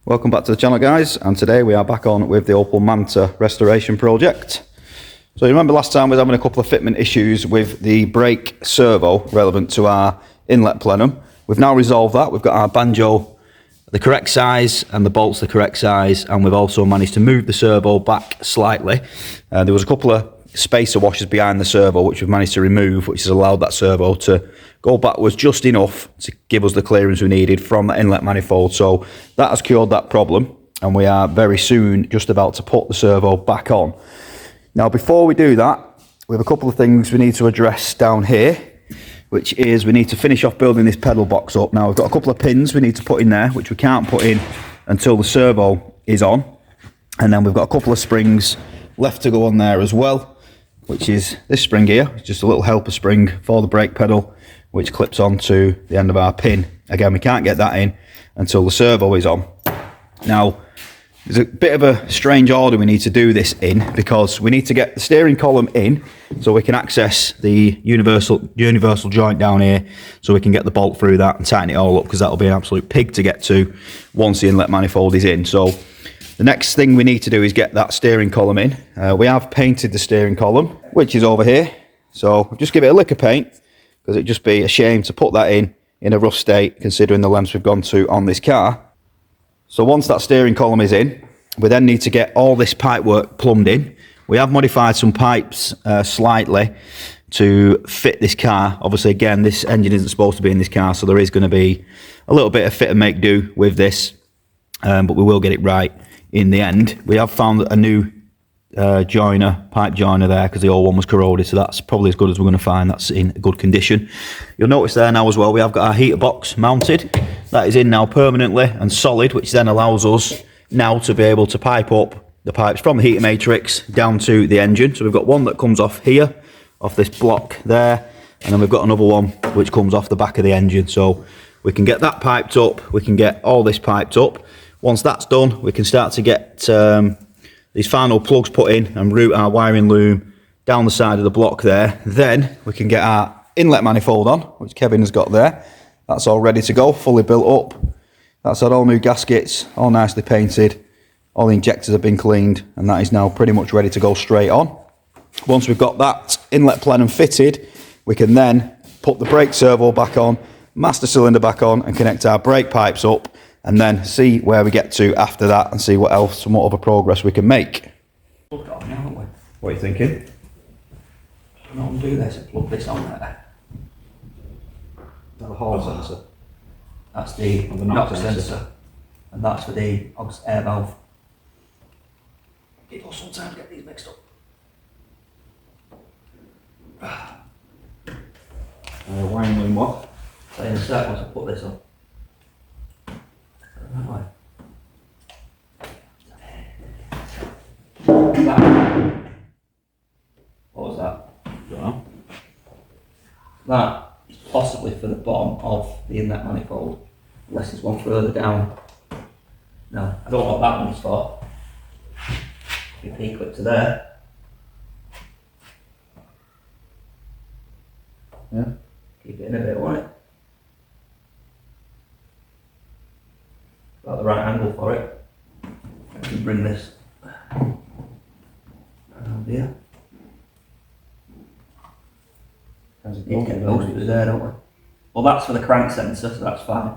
Welcome back to the channel, guys, and today we are back on with the Opel Manta restoration project. So you remember last time we was having a couple of fitment issues with the brake servo relevant to our inlet plenum. We've now resolved that. We've got our banjo the correct size and the bolts the correct size, and we've also managed to move the servo back slightly. There was a couple of spacer washers behind the servo which we've managed to remove, which has allowed that servo to go backwards just enough to give us the clearance we needed from the inlet manifold. So that has cured that problem, and we are very soon just about to put the servo back on. Now before we do that, we have a couple of things we need to address down here, which is we need to finish off building this pedal box up. Now we've got a couple of pins we need to put in there, which we can't put in until the servo is on. And then we've got a couple of springs left to go on there as well, which is this spring here. It's just a little helper spring for the brake pedal, which clips onto the end of our pin. Again, we can't get that in until the servo is on. Now, there's a bit of a strange order we need to do this in, because we need to get the steering column in so we can access the universal joint down here, so we can get the bolt through that and tighten it all up, because that'll be an absolute pig to get to once the inlet manifold is in. So the next thing we need to do is get that steering column in. We have painted the steering column, which is over here. So just give it a lick of paint, because it'd just be a shame to put that in a rough state considering the lengths we've gone to on this car. So once that steering column is in, we then need to get all this pipe work plumbed in. We have modified some pipes slightly to fit this car. Obviously, again, this engine isn't supposed to be in this car, so there is going to be a little bit of fit and make do with this, but we will get it right in the end. We have found a new pipe joiner there, because the old one was corroded, so that's probably as good as we're going to find. That's in good condition. You'll notice there now as well, we have got our heater box mounted. That is in now permanently and solid, which then allows us now to be able to pipe up the pipes from the heater matrix down to the engine. So we've got one that comes off here, off this block there, and then we've got another one which comes off the back of the engine. So we can get that piped up, we can get all this piped up. Once that's done, we can start to get these final plugs put in and route our wiring loom down the side of the block there. Then we can get our inlet manifold on, which Kevin has got there. That's all ready to go, fully built up. That's had all new gaskets, all nicely painted. All the injectors have been cleaned, and that is now pretty much ready to go straight on. Once we've got that inlet plenum fitted, we can then put the brake servo back on, master cylinder back on, and connect our brake pipes up, and then see where we get to after that, and see what else and what other progress we can make. What are you thinking? I'm not going to do this and plug this on there. The hall sensor. That's the knock sensor, and that's for the air valve. People sometimes get these mixed up. Wiring loom what? So in a sec, once I put this on. That way. What was that? Don't know. That is possibly for the bottom of the inlet manifold, unless there's one further down. No, I don't know what that one's for. Your P-clip to there. Yeah. Keep it in a bit, won't it? Got the right angle for it. I can bring this around here. Need to get those through there, don't we? Well, that's for the crank sensor, so that's fine.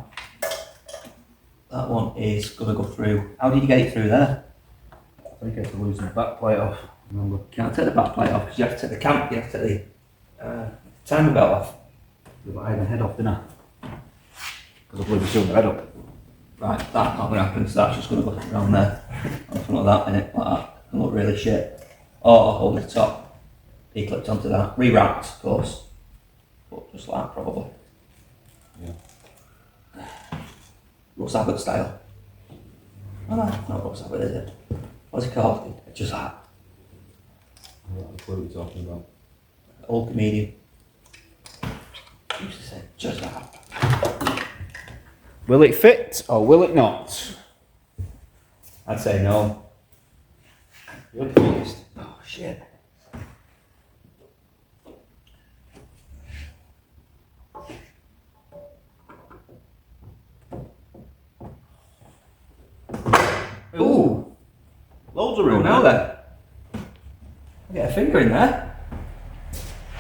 That one is going to go through. How did you get it through there? I think I have to loosen the back plate off. Remember? Can't take the back plate off, because you have to take the cam, you have to take the timing belt off. I had my head off, didn't I? Because I believe we sealed the head up. Right, that's not going to happen, so that's just going to go around there. Something like that in it, like that. And look really shit. Or hold the top. P-clipped onto that. Re-wrapped, of course. But just like that, probably. Yeah. Russ Abbott style. Oh no, not Russ Abbott, is it? What's it called? Just that. I don't know the clue what you're talking about. Old comedian. Used to say, just that. Will it fit or will it not? I'd say no. You're the biggest. Oh shit. Ooh. Loads of room Now then. I get a finger in there.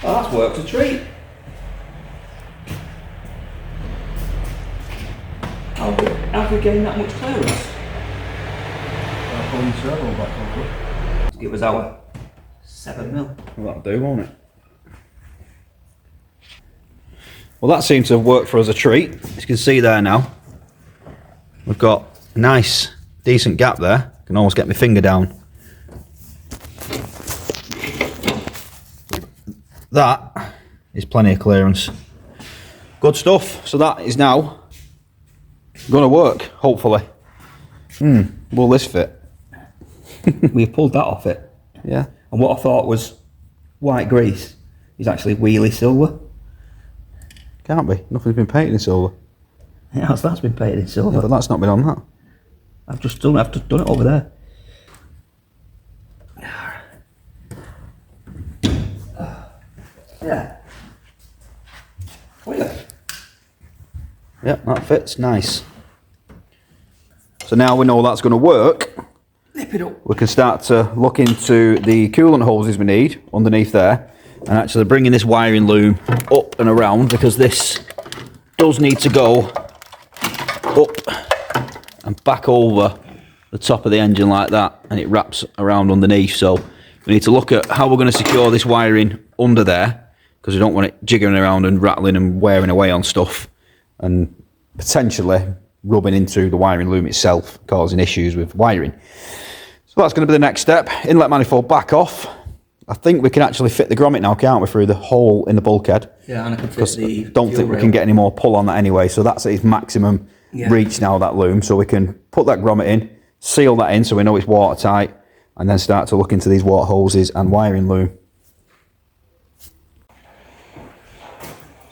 Oh, that's worked a treat. How we gain that much clearance? Pulling the servo back over. Let's give us our 7mm. Well, that'll do, won't it? Well, that seems to have worked for us a treat. As you can see there now, we've got a nice, decent gap there. I can almost get my finger down. That is plenty of clearance. Good stuff. So that is now going to work, hopefully. Will this fit? We've pulled that off it. Yeah. And what I thought was white grease is actually wheelie silver. Can't be. Nothing's been painted in silver. Yeah, that's been painted in silver. Yeah, but that's not been on that. I've just done it over there. Yeah. Clear. Yeah, that fits. Nice. So now we know that's going to work. Nip it up. We can start to look into the coolant hoses we need underneath there, and actually bringing this wiring loom up and around, because this does need to go up and back over the top of the engine like that, and it wraps around underneath. So we need to look at how we're going to secure this wiring under there, because we don't want it jiggering around and rattling and wearing away on stuff and potentially rubbing into the wiring loom itself, causing issues with wiring. So that's going to be the next step. Inlet manifold back off. I think we can actually fit the grommet now, can't we, through the hole in the bulkhead? Yeah, and I can fit the don't think we can get any more pull on that anyway, so that's its maximum reach now, that loom. So we can put that grommet in, seal that in so we know it's watertight, and then start to look into these water hoses and wiring loom.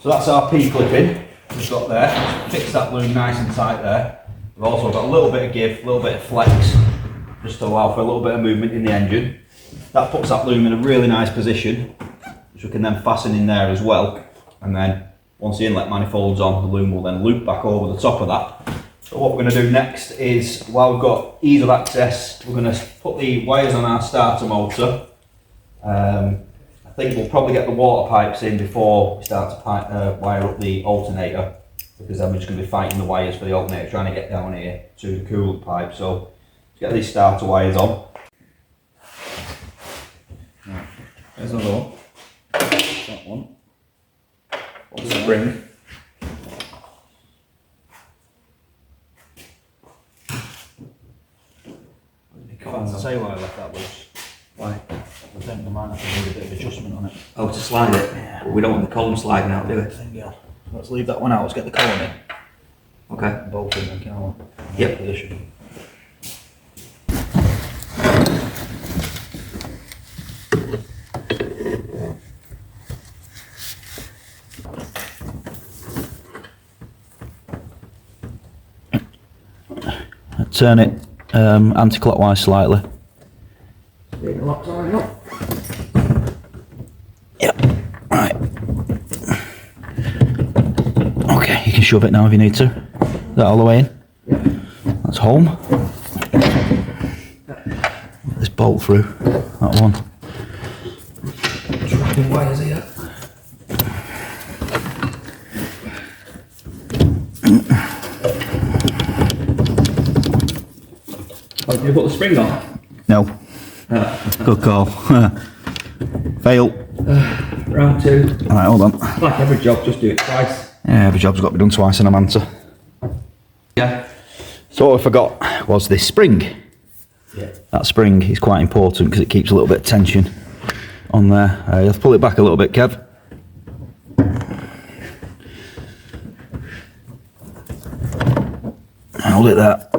So that's our P-clipping we've got there. Fix that loom nice and tight there. We've also got a little bit of give, a little bit of flex, just to allow for a little bit of movement in the engine. That puts that loom in a really nice position, which we can then fasten in there as well. And then once the inlet manifold's on, the loom will then loop back over the top of that. So what we're going to do next is, while we've got ease of access, we're going to put the wires on our starter motor. I think we'll probably get the water pipes in before we start to wire up the alternator, because then we're just going to be fighting the wires for the alternator, trying to get down here to the coolant pipe. So let's get these starter wires on. There's another one. That one. What's the spring? I can't say why I left that loose. Why? I think we might have to do a bit of adjustment on it. Oh, to slide it? Yeah. But we don't want the column sliding out, do we? Yeah. Let's leave that one out. Let's get the column in. Okay. Both in, can we? Yep. Position. Turn it anti-clockwise slightly. Yep. Right. Okay, you can shove it now if you need to. Is that all the way in? Yep. That's home. Get this bolt through that one. Dropping wires here. Oh, did you put the spring on? No. Good call. Fail. Round two. Alright, hold on. Like every job, just do it twice. Yeah, every job's got to be done twice in a manta. Yeah. So what I forgot was this spring. Yeah. That spring is quite important because it keeps a little bit of tension on there. You have to pull it back a little bit, Kev. Hold it there.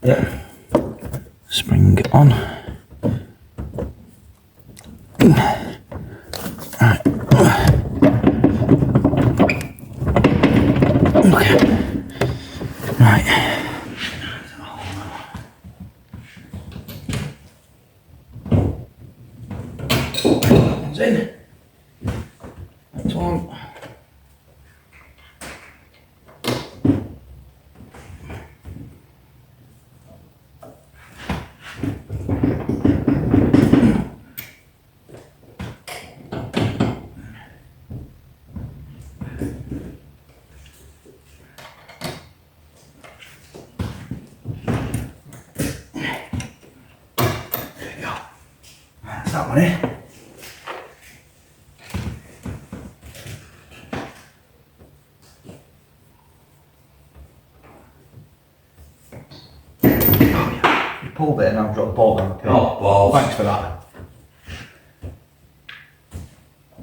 Yeah. Spring on. Right. Okay. Right. One's in. Next one. down here. Pulled it and I've dropped the ball down the pin. Oh, balls. Thanks for that.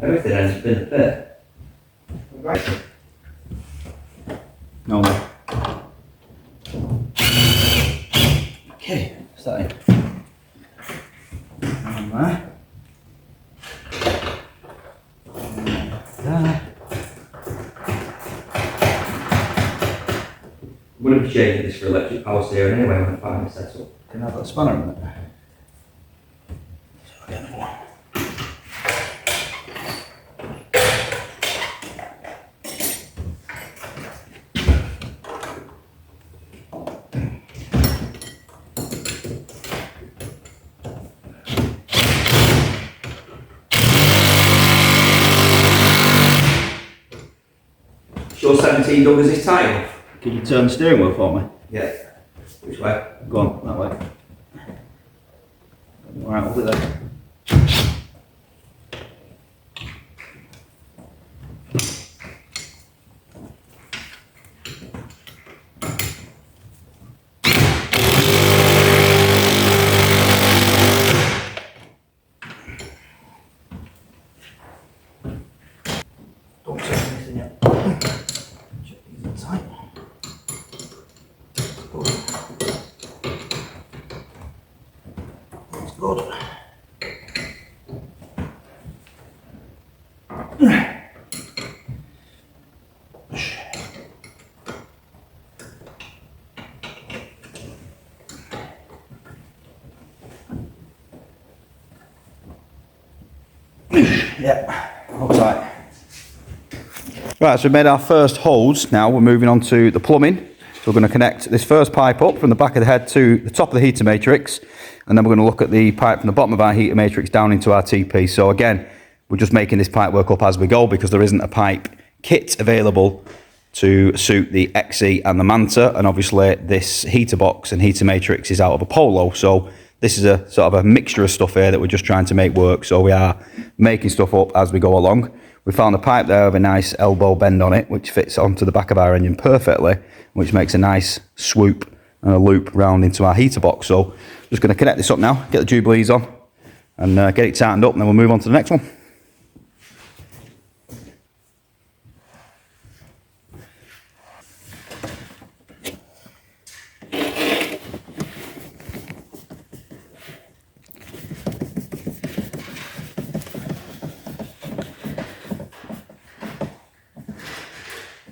Everything ends up in the pit. Right. No. Okay, starting. And there. And there. I'm going to be changing this for electric power steering anyway when I find it set up. Can I have that spanner in it? So I get another one. Sure 17 dug is his tight enough? Can you turn the steering wheel for me? Yeah. Which way? Go on, that way. Alright, over there. Don't touch anything yet. Check these inside. That's good. Yeah, all tight. Right, so we've made our first holes. Now we're moving on to the plumbing. So we're going to connect this first pipe up from the back of the head to the top of the heater matrix, and then we're going to look at the pipe from the bottom of our heater matrix down into our TP. So again, we're just making this pipe work up as we go because there isn't a pipe kit available to suit the XE and the Manta, and obviously this heater box and heater matrix is out of a Polo. So this is a sort of a mixture of stuff here that we're just trying to make work. So we are making stuff up as we go along. We found a pipe there with a nice elbow bend on it, which fits onto the back of our engine perfectly, which makes a nice swoop and a loop round into our heater box. So just going to connect this up now, get the Jubilees on, and get it tightened up, and then we'll move on to the next one.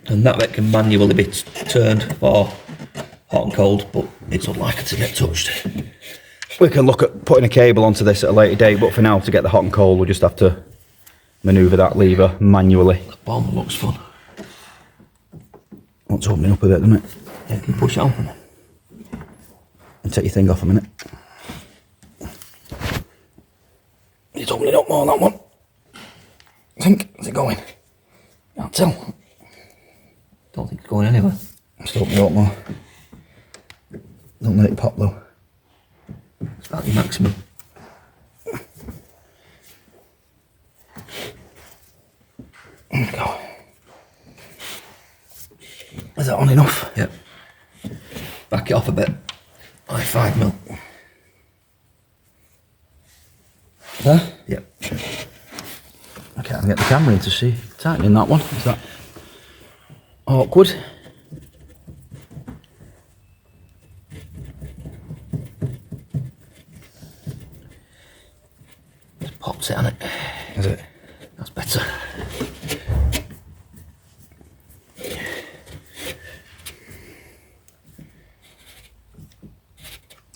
And that bit can manually be turned for hot and cold, but it's unlikely to get touched. We can look at putting a cable onto this at a later date, but for now, to get the hot and cold, we'll just have to manoeuvre that lever manually. The bomb looks fun. Wants opening up a bit, doesn't it? Yeah, can you push it open? And take your thing off a minute. It's opening up more, that one. I think. Is it going? Can't tell. Don't think it's going anywhere. Just open it up more. Don't let it pop though. It's about the maximum. There we go. Is that on enough? Yep. Back it off a bit. Like 5mm. There? Yep. I can't get the camera in to see. Tightening that one. Is that awkward? Just pops it on it. Is it? That's better.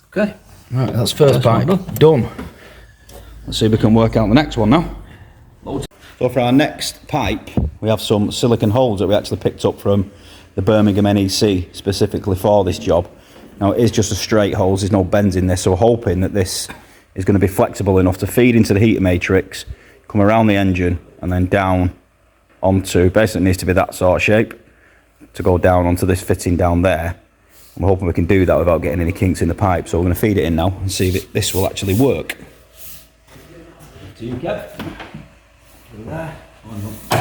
Okay. Right, that's first pipe done. Let's see if we can work out the next one now. So for our next pipe, we have some silicone holes that we actually picked up from the Birmingham NEC specifically for this job. Now it is just a straight holes, there's no bends in this, so we're hoping that this is going to be flexible enough to feed into the heater matrix, come around the engine, and then down onto, basically it needs to be that sort of shape, to go down onto this fitting down there. And we're hoping we can do that without getting any kinks in the pipe, so we're going to feed it in now and see if this will actually work. to you, Kev. Through there. Oh, no. I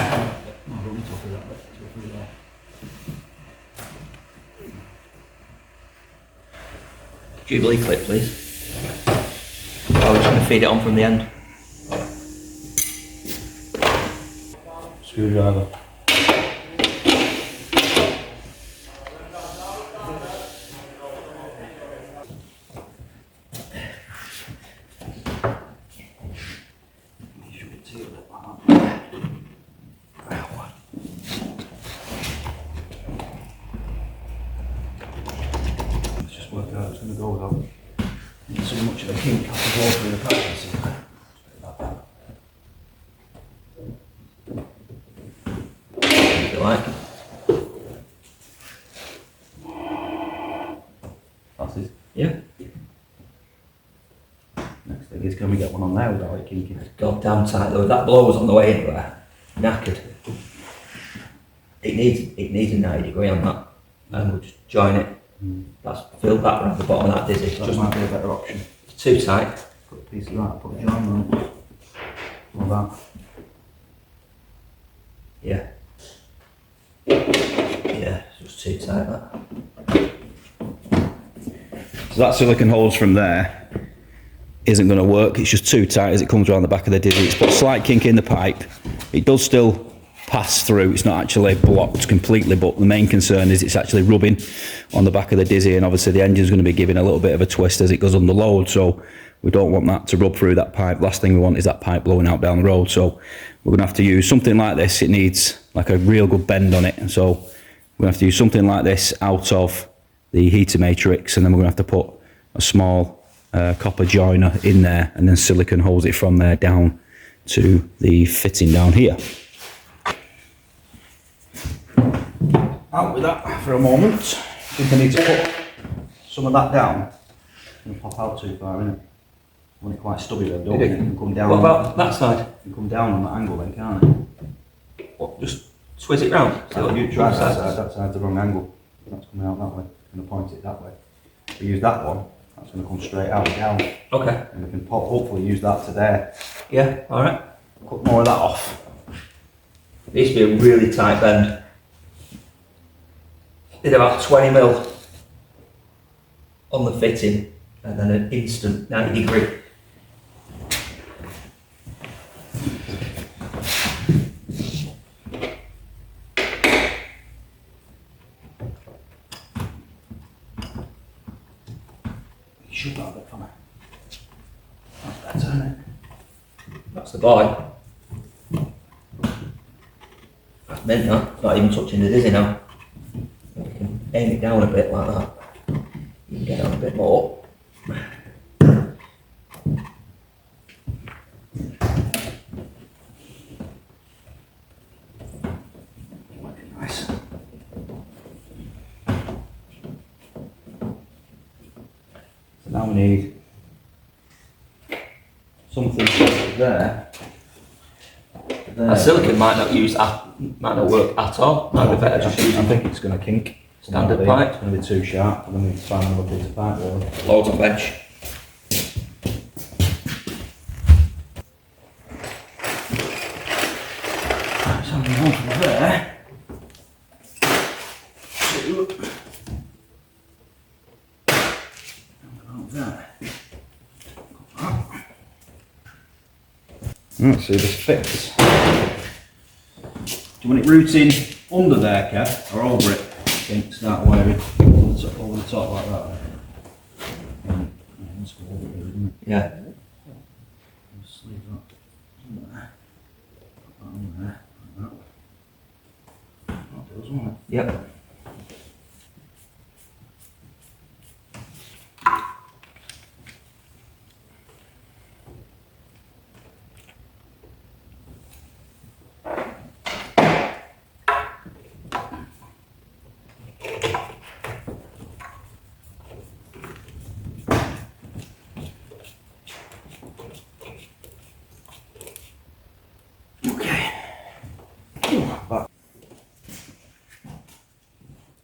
don't need to go through that bit. Let's go through there. Jubilee clip, please. Oh, we're just going to feed it on from the end. Screwdriver. Let's just work out how it's going to go without so much of a kink off the ball through the practice. If you like. Passes. Yeah. Next thing is, can we get one on there without it kinking? Goddamn tight though. If that blow was on the way into there, knackered. It needs a 90 degree on that. And we'll just join it. That's filled that around the bottom of that dizzy. That Just might be a better option. it's too tight. Put a piece of that, put a join on it. Like that. Yeah. Yeah, it's just too tight that. So that silicone hose from there isn't going to work. It's just too tight as it comes around the back of the dizzy. It's put a slight kink in the pipe. It does still pass through. It's not actually blocked completely, but the main concern is it's actually rubbing on the back of the dizzy, and obviously the engine's going to be giving a little bit of a twist as it goes under load, so we don't want that to rub through that pipe. Last thing we want is that pipe blowing out down the road, so we're going to have to use something like this. It needs like a real good bend on it, so we're going to have to use something like this out of the heater matrix, and then we're going to have to put a small copper joiner in there and then silicone hose it from there down to the fitting down here. Out with that for a moment. I think I need to put some of that down. It's going to pop out too far, isn't it? I want it quite stubby then, don't it? It can come down. What about that side? It can come down on that angle then, can't it? What, just twist it round? You try that side's the wrong angle. That's coming out that way. I'm going to point it that way. If we use that one, that's going to come straight out and down. Okay. And we can hopefully use that to there. Yeah, alright. Cut more of that off. It needs to be a really tight bend. Did about 20 mil on the fitting and then an instant 90 degree. You should that a bit for me. That's better, isn't it? That's the boy. That's meant that. It's not even touching the dizzy now. You can aim it down a bit like that. You can get down a bit more. Nice. So now we need something there. A silicone might not work at all. Might be better just I using think it's going to kink. standard pipe. It's going to be too sharp, and then we need to find another piece of pipe really. Loads on bench. So we go from there to about there. Let's see if this fits. Do you want it rooting under there, Kev, or over it? I think start wearing over the top like that. Let's go over it, isn't it? Yeah. Just leave that on there. Put that on there, like that. That does, won't it? Yep.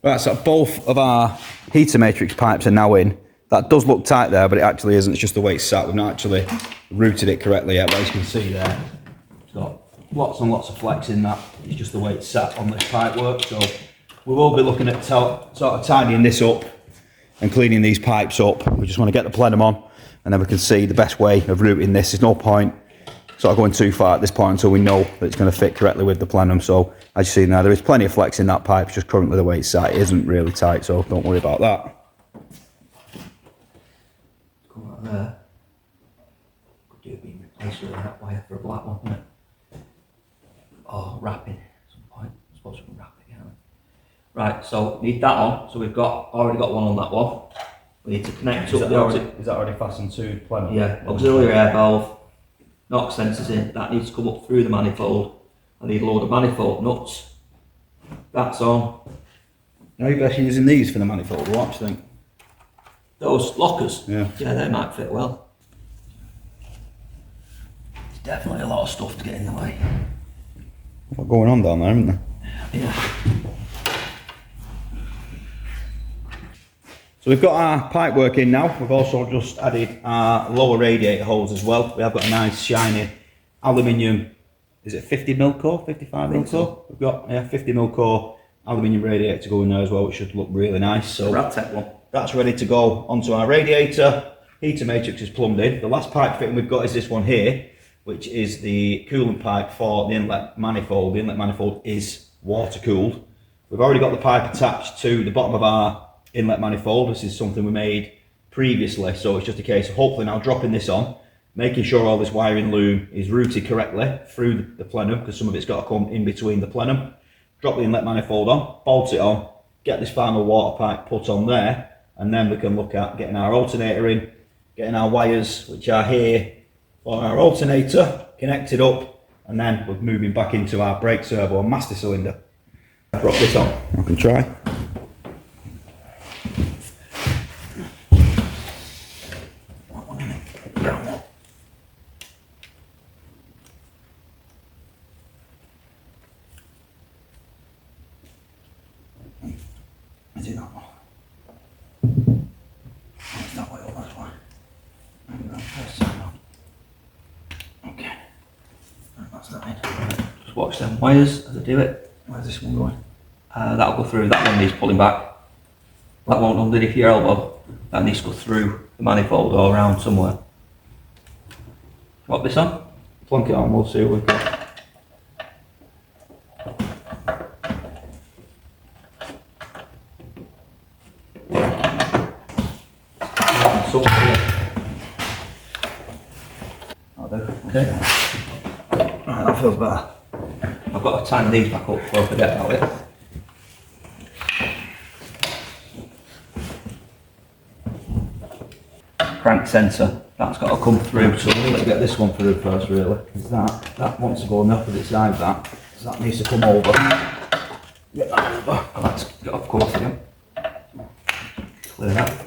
Right, so both of our heater matrix pipes are now in. That does look tight there, but it actually isn't. It's just the way it's sat. We've not actually routed it correctly yet, but as you can see there, it's got lots and lots of flex in that. It's just the way it's sat on this pipe work. So we will be looking at sort of tidying this up and cleaning these pipes up. We just want to get the plenum on, and then we can see the best way of routing this. There's no point sort of going too far at this point until we know that it's going to fit correctly with the plenum. So as you see now, there is plenty of flex in that pipe. It's just currently the way it's sat. It isn't really tight, so don't worry about that. Come out there. Could do being replaced with that wire for a black one, wouldn't it? Or wrapping at some point. I suppose we can wrap it, can't we? Right, so need that on. So we've already got one on that one. We need to connect up the Is that already fastened to plenum? Yeah, auxiliary air valve. Knock sensors in, that needs to come up through the manifold. I need a load of manifold nuts. That's on. Are you best using these for the manifold? What do you think? Those lockers? Yeah. Yeah, they might fit well. There's definitely a lot of stuff to get in the way. What's going on down there, isn't there? Yeah. So we've got our pipe work in now. We've also just added our lower radiator holes as well. We have got a nice shiny aluminium, is it 50mm core, 55mm core? We've got 50mm core aluminium radiator to go in there as well, which should look really nice. So Redtop one. that's ready to go onto our radiator. Heater matrix is plumbed in. The last pipe fitting we've got is this one here, which is the coolant pipe for the inlet manifold. The inlet manifold is water cooled. We've already got the pipe attached to the bottom of our inlet manifold. This is something we made previously, so it's just a case of hopefully now dropping this on, making sure all this wiring loom is routed correctly through the plenum, because some of it's got to come in between the plenum. Drop the inlet manifold on, bolt it on, get this final water pipe put on there, and then we can look at getting our alternator in, getting our wires, which are here for our alternator, connected up, and then we're moving back into our brake servo and master cylinder. Drop this on. I can try. Is it not? It's that way, that's why. Okay. That's that in. Just watch them wires as I do it. Where's this one going? That'll go through, that one needs pulling back. That won't underneath your elbow. That needs to go through the manifold or around somewhere. What this on? Plunk it on, we'll see what we've got. Okay. Right, that feels better. I've got to tighten these back up before I forget about it. Crank sensor, that's got to come through. So we need to get this one through first, really, because that wants to go on the opposite side of that. So that needs to come over. Get that over. Oh, that's got to come off again. Clear that.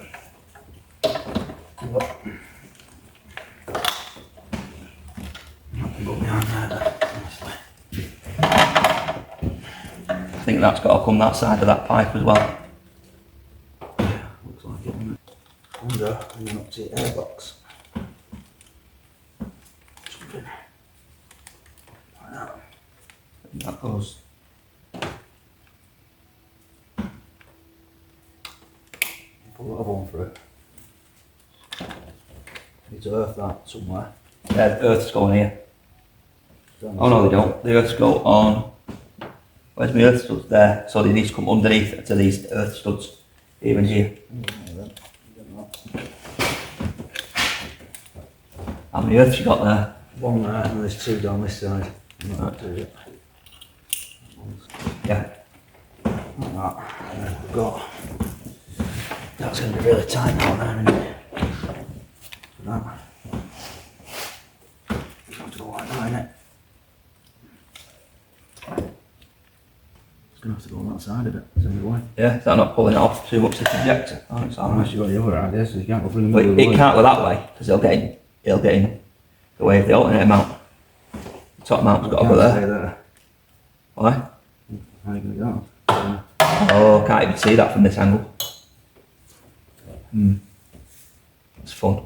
Go behind there. I think that's got to come that side of that pipe as well. Yeah, looks like it. Under and up to the airbox. Something like that. That goes. Put a lot of one through. Need to earth that somewhere. Yeah, the earth's going here. Oh no, they don't. The earths go on. Where's my earth studs? There. So they need to come underneath to these earth studs. Even here. How many earths you got there? One there, and there's two down this side. Right. Yeah. Like that. And then we've got. That's going to be really tight now, there, isn't it? For that. You have to go like that, innit? It's going to have to go on that side of it, is there any way? Yeah, is that not pulling it off too much to the projector? Oh, it's alright. Unless you've got the other idea, so you can't go through the But middle of the it wood. can't go that way, because it'll get in the way of the alternator mount. The top mount's got to go there. Why? How are you going to get that? Oh, can't even see that from this angle. It's fun.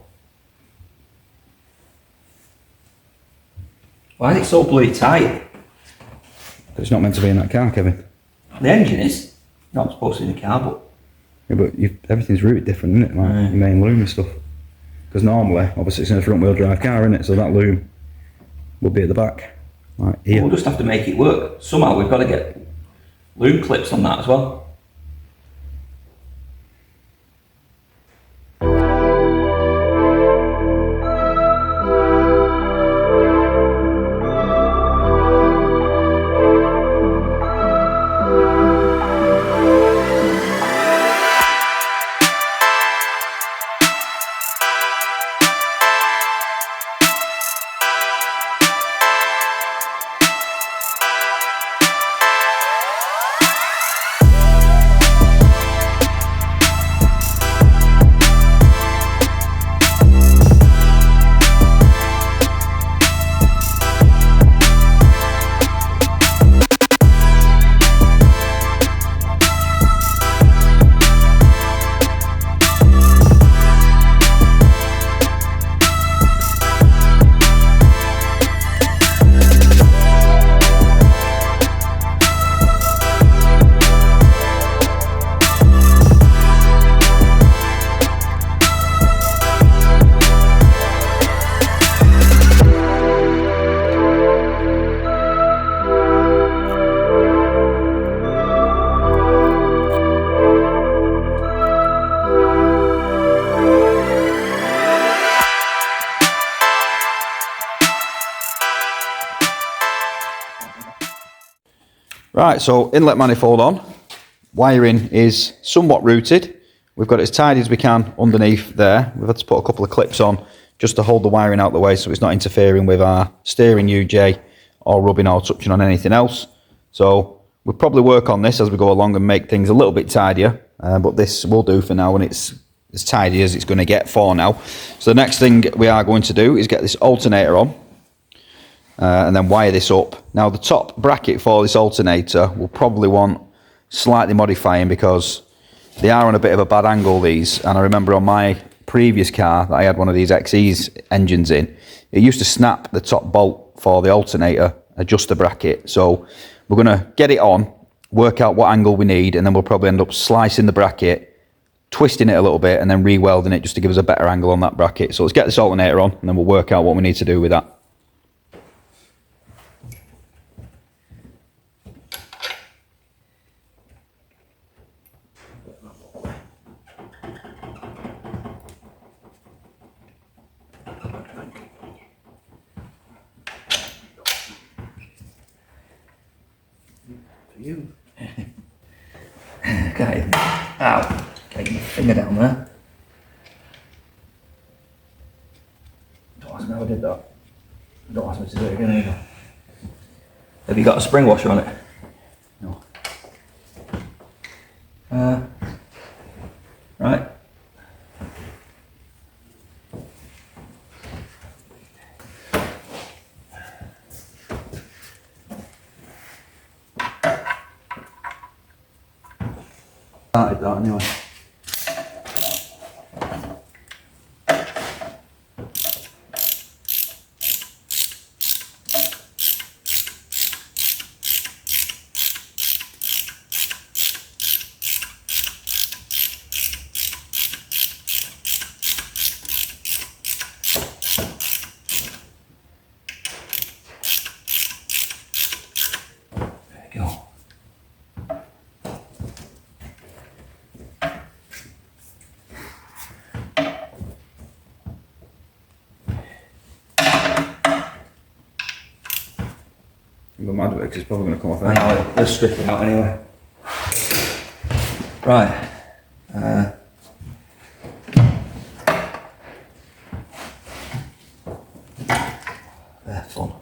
Why is it so bloody tight? It's not meant to be in that car, Kevin. The engine is not supposed to be in the car, but Yeah, but everything's routed different, isn't it? Like Right. your main loom and stuff. Because normally, obviously, it's in a front wheel drive car, isn't it? So that loom will be at the back, like here. we'll just have to make it work. Somehow we've got to get loom clips on that as well. Right, so inlet manifold on. Wiring is somewhat routed. We've got it as tidy as we can underneath there. We've had to put a couple of clips on just to hold the wiring out the way so it's not interfering with our steering UJ or rubbing or touching on anything else. So we'll probably work on this as we go along and make things a little bit tidier, but this will do for now and it's as tidy as it's going to get for now. So the next thing we are going to do is get this alternator on. And then wire this up. Now the top bracket for this alternator will probably want slightly modifying because they are on a bit of a bad angle, these, and I remember on my previous car that I had one of these XE's engines in, it used to snap the top bolt for the alternator adjuster bracket. So we're going to get it on, work out what angle we need, and then we'll probably end up slicing the bracket, twisting it a little bit, and then re-welding it just to give us a better angle on that bracket. So let's get this alternator on and then we'll work out what we need to do with that. You. Okay. Ow. Get your finger down there. Don't ask me how I did that. Don't ask me to do it again either. Have you got a spring washer on it? No. Right. Started that anyway. There you go. I'm mad with it 'cause it's probably going to come off I anyway. know, they'll strip it out anyway. Right. They're fun.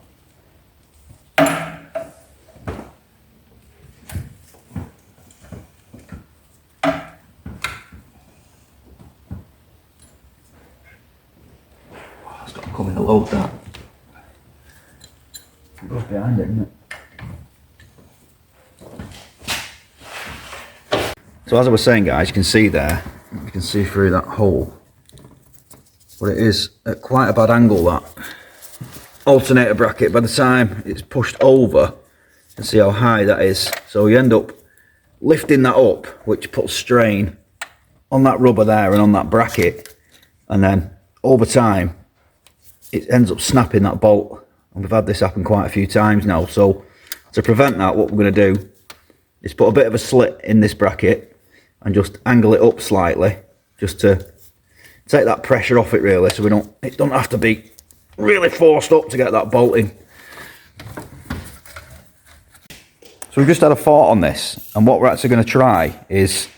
Oh, it's got to come in a load, that. It goes behind it, isn't it? So as I was saying, guys, you can see there, you can see through that hole. but it is at quite a bad angle, that alternator bracket. By the time it's pushed over, you can see how high that is. So you end up lifting that up, which puts strain on that rubber there and on that bracket, and then over time it ends up snapping that bolt. And we've had this happen quite a few times now. So to prevent that, what we're going to do is put a bit of a slit in this bracket and just angle it up slightly, just to take that pressure off it really, so it don't have to be really forced up to get that bolt in. So we've just had a thought on this, and what we're actually going to try is,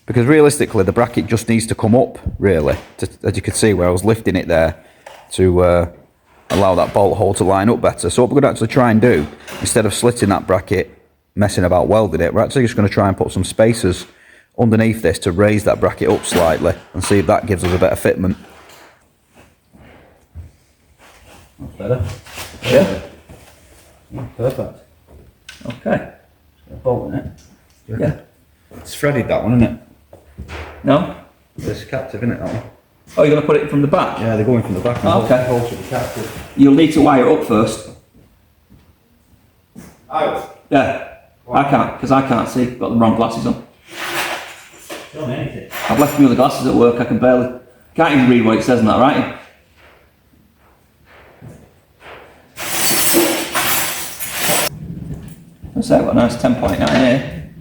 because realistically the bracket just needs to come up really, as you can see where I was lifting it there, to allow that bolt hole to line up better. So what we're going to actually try and do, instead of slitting that bracket, messing about welding it, we're actually just going to try and put some spacers underneath this to raise that bracket up slightly and see if that gives us a better fitment. That's better. Yeah. Perfect. Okay. A bolt in it. Yeah. It's threaded, that one, isn't it? No? It's captive, isn't it, that one? Oh, you're going to put it from the back? Yeah, they're going from the back. Oh, okay. The holes should be captive. You'll need to wire it up first. Out? Yeah. I can't, because I can't see. I've got the wrong glasses on. Don't need anything. I've left my other glasses at work. I can barely, can't even read what it says in that writing. I'll say I've got a nice 10.9 here.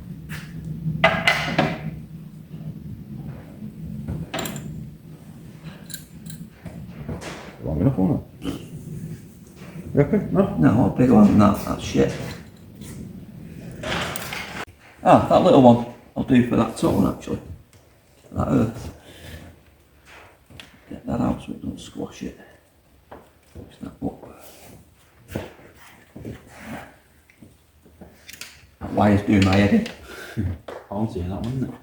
Long enough, won't it? You reckon? No? No, a bigger one than that. That's shit. Ah, that little one I'll do for that top one actually. That earth. Get that out so it doesn't squash it. Push that up. That wire's doing my head in. Fancy that one, isn't it?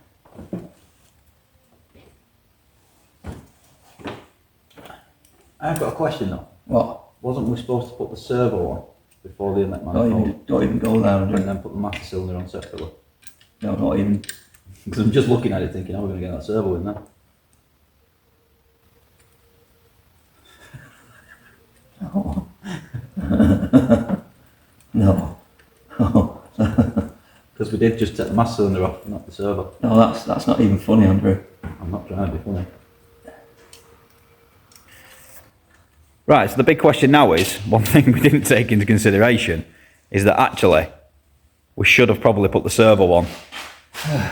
I've got a question though. What? Wasn't we supposed to put the servo on before the inlet manifold? Don't even go there and do And it. then put the master cylinder on separately? No, not even. Because I'm just looking at it thinking, how are we going to get that servo in there? No. No. Because we did just take the master cylinder off, not the servo. No, that's not even funny, Andrew. I'm not trying to be funny. Right, so the big question now is, one thing we didn't take into consideration is that actually we should have probably put the servo on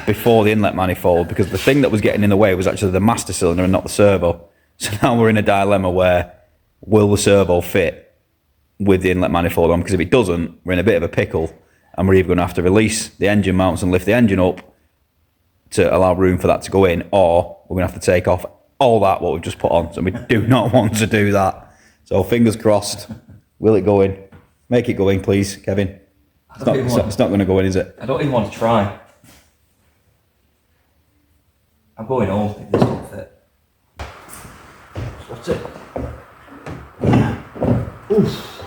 before the inlet manifold, because the thing that was getting in the way was actually the master cylinder and not the servo. So now we're in a dilemma where, will the servo fit with the inlet manifold on? Because if it doesn't, we're in a bit of a pickle, and we're either going to have to release the engine mounts and lift the engine up to allow room for that to go in, or we're going to have to take off all that what we've just put on. So we do not want to do that. So fingers crossed. Will it go in? Make it go in, please, Kevin. It's not going to go in, is it? I don't even want to try. I'm going home if this won't fit. What's it? Oof.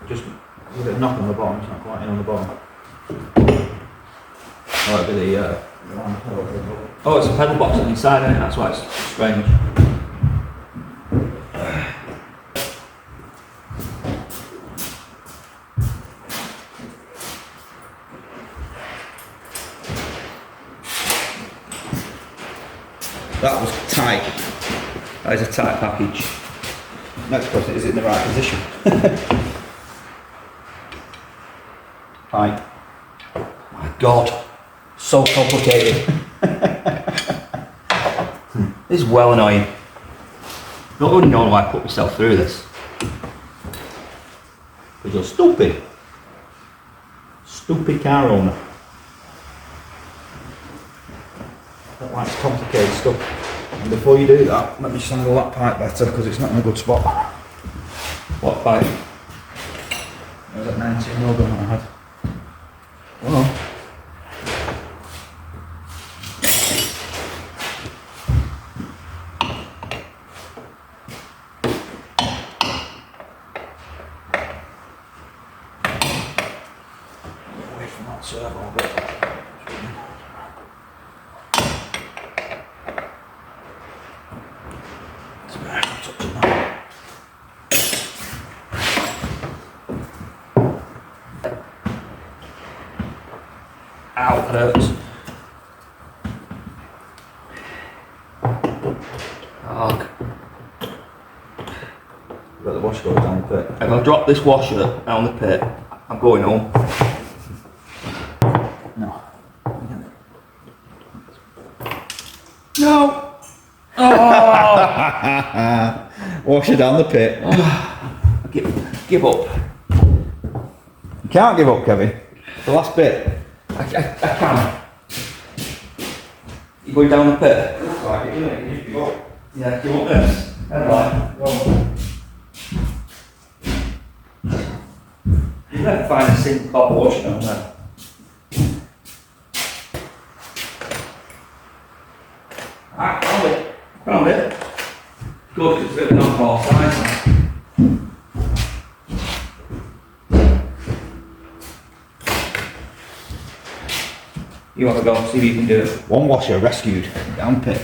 Just a bit of knock on the bottom, it's not quite in on the bottom. Oh, it'll be the Oh, it's a pedal box on the inside, isn't it? That's why it's strange. That was tight. That is a tight package. Next question, is it in the right position? Hi. My God, so complicated. This is well annoying. Not only know why I put myself through this. Because you're stupid. Stupid car owner. I don't like complicated stuff. And before you do that, let me just angle that pipe better because it's not in a good spot. What pipe? There's that 19 mil gun that I had. Oh. Away from that servo a bit. Ow, that hurts. Arg. Let the washer go down the pit. If I drop this washer down the pit, I'm going home. No. No! Washer down the pit. Give up. You can't give up, Kevin. The last bit. I can. You going down the pit? Looks like it, doesn't it? You just give up. Yeah, do you want this? Right. Go on. You never find a single copper washer down there. I found it. Found it. Good, 'cause it's a bit of an off size. You want to go and see if you can do it? One washer rescued. Down pit.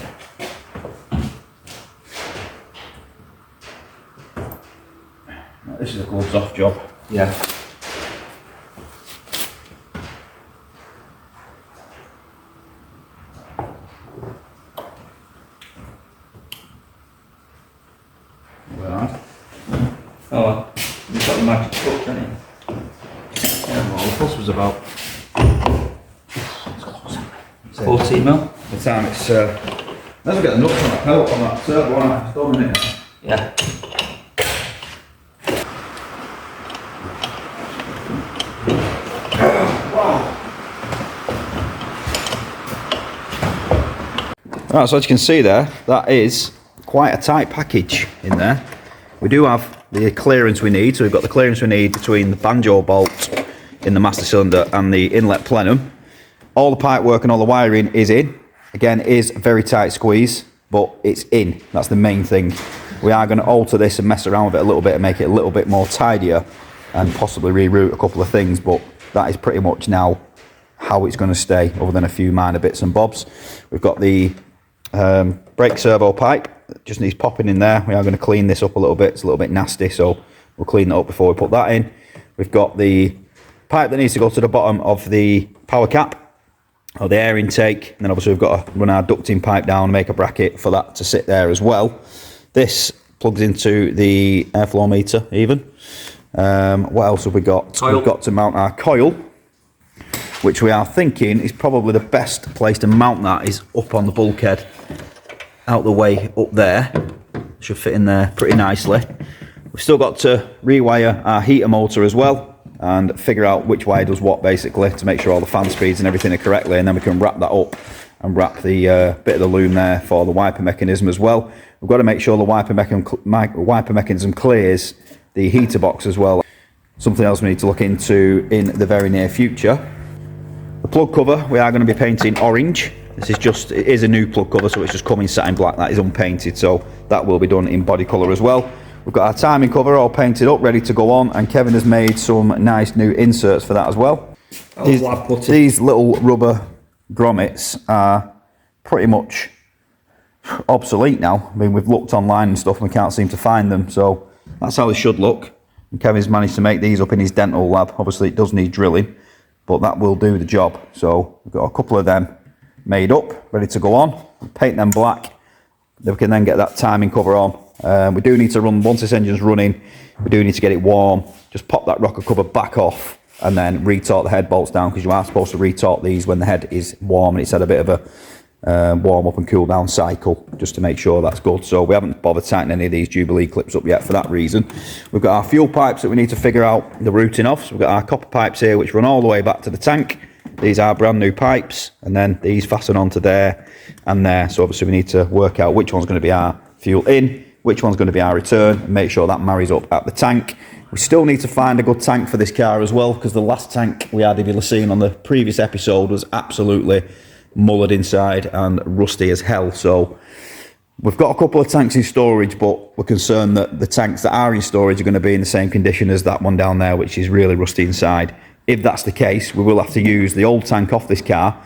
This is a gloves off job. Yeah. Well, Oh, you've got the magic touch, haven't you? yeah, well, the fuss was about 14 mil? the time it's. Let's get the nuts on that pelt on that turbo one. I still in it. Yeah. Right, so as you can see there, that is quite a tight package in there. We do have the clearance we need, so we've got the clearance we need between the banjo bolt in the master cylinder and the inlet plenum. All the pipe work and all the wiring is in. Again, it is a very tight squeeze, but it's in. That's the main thing. We are going to alter this and mess around with it a little bit and make it a little bit more tidier and possibly reroute a couple of things, but that is pretty much now how it's going to stay, other than a few minor bits and bobs. We've got the brake servo pipe that just needs popping in there. We are going to clean this up a little bit. It's a little bit nasty, so we'll clean that up before we put that in. We've got the pipe that needs to go to the bottom of the power cap or the air intake, and then obviously we've got to run our ducting pipe down and make a bracket for that to sit there as well. This plugs into the airflow meter even. What else have we got? Coil. We've got to mount our coil, which we are thinking is probably the best place to mount that is up on the bulkhead, out the way up there. Should fit in there pretty nicely. We've still got to rewire our heater motor as well and figure out which wire does what, basically, to make sure all the fan speeds and everything are correctly, and then we can wrap that up and wrap the bit of the loom there for the wiper mechanism as well. We've got to make sure the wiper mechanism clears the heater box as well. Something else we need to look into in the very near future. The plug cover we are going to be painting orange. This is just, it is a new plug cover, so it's just coming satin black. That is unpainted, so that will be done in body colour as well. We've got our timing cover all painted up, ready to go on, and Kevin has made some nice new inserts for that as well. These little rubber grommets are pretty much obsolete now. I mean, we've looked online and stuff and we can't seem to find them, so that's how they should look. And Kevin's managed to make these up in his dental lab. Obviously it does need drilling, but that will do the job. So we've got a couple of them made up, ready to go on. Paint them black, then we can then get that timing cover on. We do need to run, once this engine's running, we do need to get it warm. Just pop that rocker cover back off and then retort the head bolts down, because you are supposed to retort these when the head is warm and it's had a bit of a warm up and cool down cycle, just to make sure that's good. So we haven't bothered tightening any of these Jubilee clips up yet for that reason. We've got our fuel pipes that we need to figure out the routing of. So we've got our copper pipes here which run all the way back to the tank. These are brand new pipes, and then these fasten onto there and there. So obviously we need to work out which one's going to be our fuel in, which one's going to be our return, and make sure that marries up at the tank. We still need to find a good tank for this car as well, because the last tank we had, if you'll have seen on the previous episode, was absolutely mullered inside and rusty as hell. So we've got a couple of tanks in storage, but we're concerned that the tanks that are in storage are going to be in the same condition as that one down there, which is really rusty inside. If that's the case, we will have to use the old tank off this car.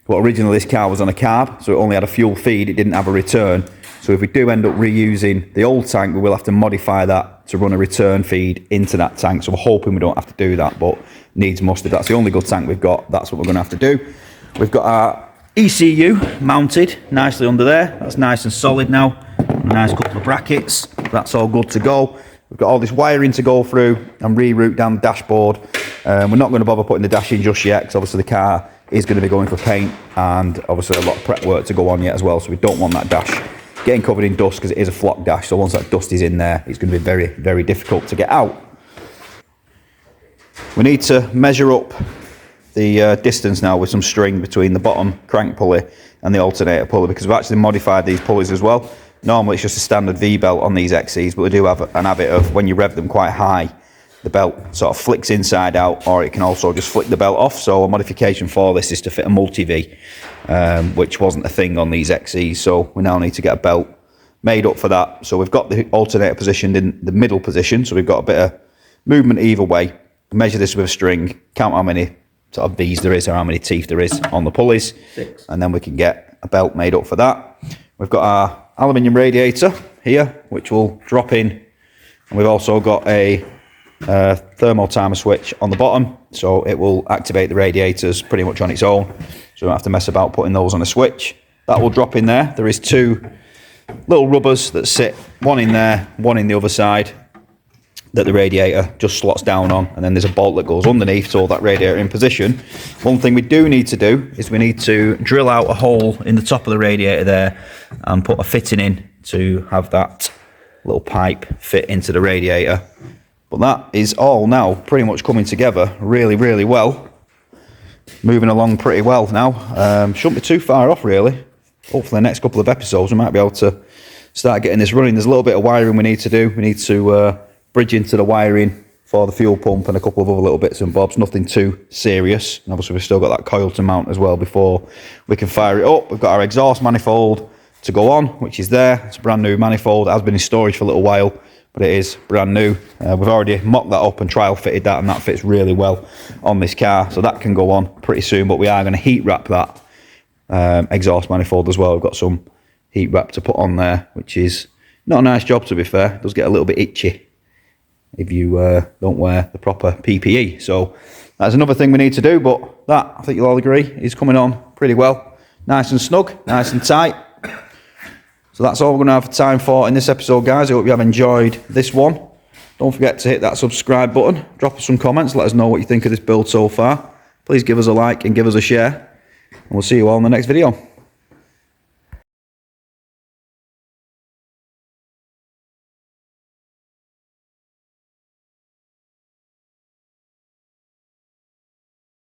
But originally this car was on a carb, so it only had a fuel feed, it didn't have a return. So if we do end up reusing the old tank, we will have to modify that to run a return feed into that tank. So we're hoping we don't have to do that, but needs must. If that's the only good tank we've got, that's what we're going to have to do. We've got our ECU mounted nicely under there. That's nice and solid now. A nice couple of brackets. That's all good to go. We've got all this wiring to go through and reroute down the dashboard. We're not going to bother putting the dash in just yet, because obviously the car is going to be going for paint and obviously a lot of prep work to go on yet as well. So we don't want that dash getting covered in dust, because it is a flock dash. So once that dust is in there, it's going to be very, very difficult to get out. We need to measure up the distance now with some string between the bottom crank pulley and the alternator pulley, because we've actually modified these pulleys as well. Normally it's just a standard V-belt on these XCs, but we do have an habit of, when you rev them quite high, the belt sort of flicks inside out, or it can also just flick the belt off. So a modification for this is to fit a multi-V, which wasn't a thing on these XCs. So we now need to get a belt made up for that. So we've got the alternator positioned in the middle position, so we've got a bit of movement either way. Measure this with a string, count how many sort of V's there is, or how many teeth there is on the pulleys, 6. And then we can get a belt made up for that. We've got our aluminium radiator here, which will drop in, and we've also got a thermal timer switch on the bottom, so it will activate the radiators pretty much on its own, so we don't have to mess about putting those on a switch. That will drop in there. There is 2 little rubbers that sit, one in there, one in the other side, that the radiator just slots down on, and then there's a bolt that goes underneath to hold that radiator in position. One thing we do need to do is we need to drill out a hole in the top of the radiator there and put a fitting in to have that little pipe fit into the radiator. But that is all now pretty much coming together really, really well. Moving along pretty well now. Shouldn't be too far off really. Hopefully the next couple of episodes we might be able to start getting this running. There's a little bit of wiring we need to do. We need to bridge into the wiring for the fuel pump and a couple of other little bits and bobs. Nothing too serious. And obviously we've still got that coil to mount as well before we can fire it up. We've got our exhaust manifold to go on, which is there. It's a brand new manifold. It has been in storage for a little while, but it is brand new. We've already mocked that up and trial fitted that, and that fits really well on this car. So that can go on pretty soon, but we are going to heat wrap that exhaust manifold as well. We've got some heat wrap to put on there, which is not a nice job, to be fair. It does get a little bit itchy if you don't wear the proper PPE. So that's another thing we need to do, but that, I think you'll all agree, is coming on pretty well. Nice and snug, nice and tight. So that's all we're going to have time for in this episode, guys. I hope you have enjoyed this one. Don't forget to hit that subscribe button. Drop us some comments. Let us know what you think of this build so far. Please give us a like and give us a share. And we'll see you all in the next video.